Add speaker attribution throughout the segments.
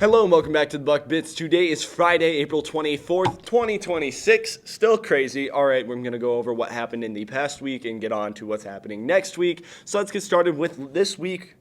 Speaker 1: Hello and welcome back to the Buck Bits. Today is Friday, April 24th, 2026. Still crazy. All right, we're going to go over what happened in the past week and get on to what's happening next week. So let's get started with this week.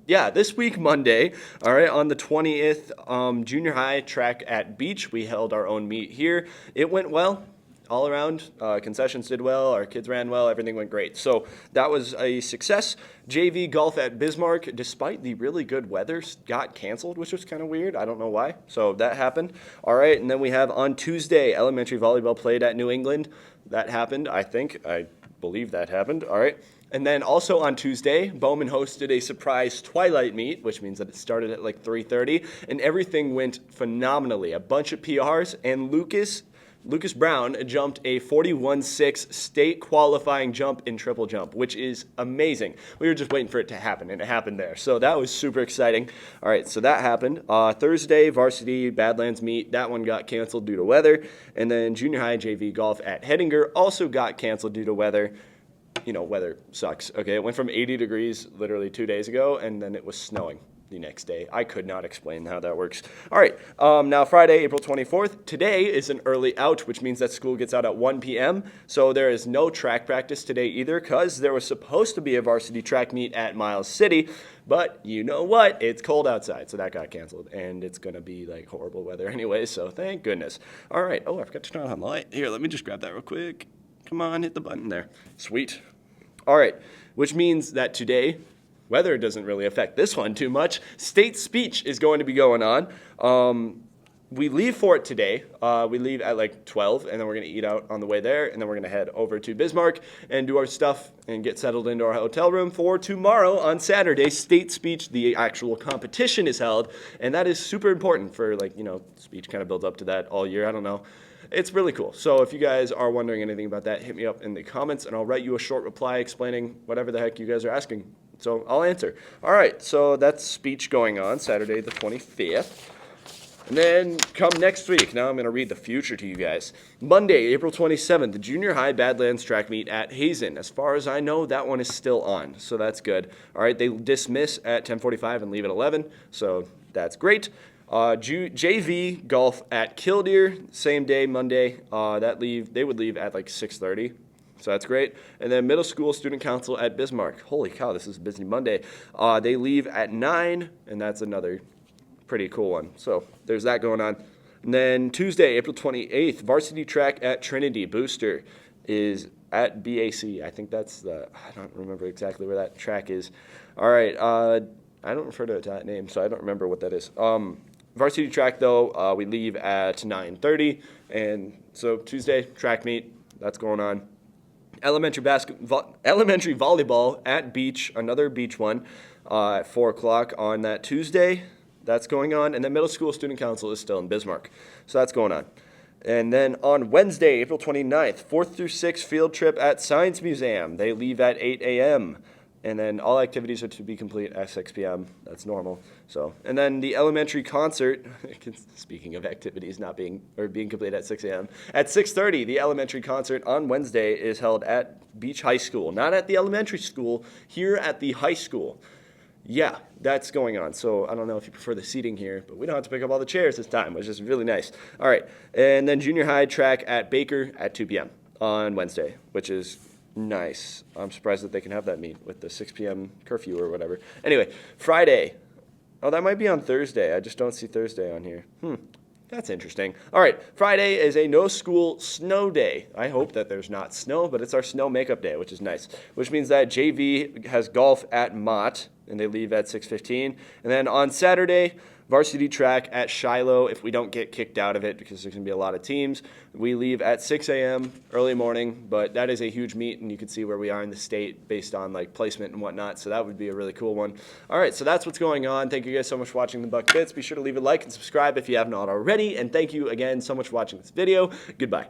Speaker 1: This week, Monday, all right, on the 20th, junior high track at Beach. We held our own meet here. It went well. All around, concessions did well, our kids ran well, everything went great. So that was a success. JV golf at Bismarck, despite the really good weather, got canceled, which was kind of weird. I don't know why. So that happened. All right, and then we have on Tuesday, elementary volleyball played at New England. That happened, I believe that happened. All right. And then also on Tuesday, Bowman hosted a surprise twilight meet, which means that it started at like 3:30, and everything went phenomenally. A bunch of PRs, and Lucas Brown jumped a 41.6 state qualifying jump in triple jump, which is amazing. We were just waiting for it to happen, and it happened there. So that was super exciting. All right, so that happened. Thursday, varsity Badlands meet. That one got canceled due to weather. And then junior high JV golf at Hettinger also got canceled due to weather. You know, weather sucks. Okay, it went from 80 degrees literally 2 days ago, and then it was snowing the next day. I could not explain how that works. All right, now Friday, April 24th. Today is an early out, which means that school gets out at 1 p.m. So there is no track practice today either, because there was supposed to be a varsity track meet at Miles City, but you know what? It's cold outside, so that got canceled, and it's going to be like horrible weather anyway, so thank goodness. All right, I forgot to turn on the light. Here, let me just grab that real quick. Come on, hit the button there. Sweet. All right, which means that today, weather doesn't really affect this one too much. State speech is going to be going on. We leave for it today. We leave at like 12, and then we're going to eat out on the way there, and then we're going to head over to Bismarck and do our stuff and get settled into our hotel room for tomorrow on Saturday. State speech, the actual competition is held, and that is super important for, like, you know, speech kind of builds up to that all year. I don't know. It's really cool. So if you guys are wondering anything about that, hit me up in the comments, and I'll write you a short reply explaining whatever the heck you guys are asking. So I'll answer. All right, so that's speech going on Saturday the 25th. And then come next week, now I'm going to read the future to you guys. Monday, April 27th, the junior high Badlands track meet at Hazen. As far as I know, that one is still on, so that's good. All right, they dismiss at 10:45 and leave at 11, so that's great. JV golf at Killdeer, same day, Monday. They would leave at like 6:30. So that's great. And then middle school student council at Bismarck. Holy cow, this is a busy Monday. They leave at 9, and that's another pretty cool one. So there's that going on. And then Tuesday, April 28th, varsity track at Trinity Booster is at BAC. I think I don't remember exactly where that track is. All right, I don't refer to it that name, so I don't remember what that is. Varsity track, though, we leave at 9:30, and so Tuesday, track meet, that's going on. Elementary volleyball at Beach, another Beach one, at 4 o'clock on that Tuesday. That's going on. And then middle school student council is still in Bismarck. So that's going on. And then on Wednesday, April 29th, 4th through 6th field trip at Science Museum. They leave at 8 a.m. And then all activities are to be complete at 6 p.m. That's normal. So, and then the elementary concert, speaking of activities not being complete at 6 a.m., at 6:30, the elementary concert on Wednesday is held at Beach High School. Not at the elementary school, here at the high school. Yeah, that's going on. So I don't know if you prefer the seating here, but we don't have to pick up all the chairs this time, which is really nice. All right, and then junior high track at Baker at 2 p.m. on Wednesday, which is nice. I'm surprised that they can have that meet with the 6 p.m. curfew or whatever. Anyway, Friday. Oh, that might be on Thursday. I just don't see Thursday on here. That's interesting. All right, Friday is a no-school snow day. I hope that there's not snow, but it's our snow makeup day, which is nice. Which means that JV has golf at Mott, and they leave at 6:15. And then on Saturday, varsity track at Shiloh. If we don't get kicked out of it, because there's going to be a lot of teams, we leave at 6 a.m. early morning, but that is a huge meet, and you can see where we are in the state based on like placement and whatnot, so that would be a really cool one. All right, so that's what's going on. Thank you guys so much for watching the Buck Bits. Be sure to leave a like and subscribe if you have not already, and thank you again so much for watching this video. Goodbye.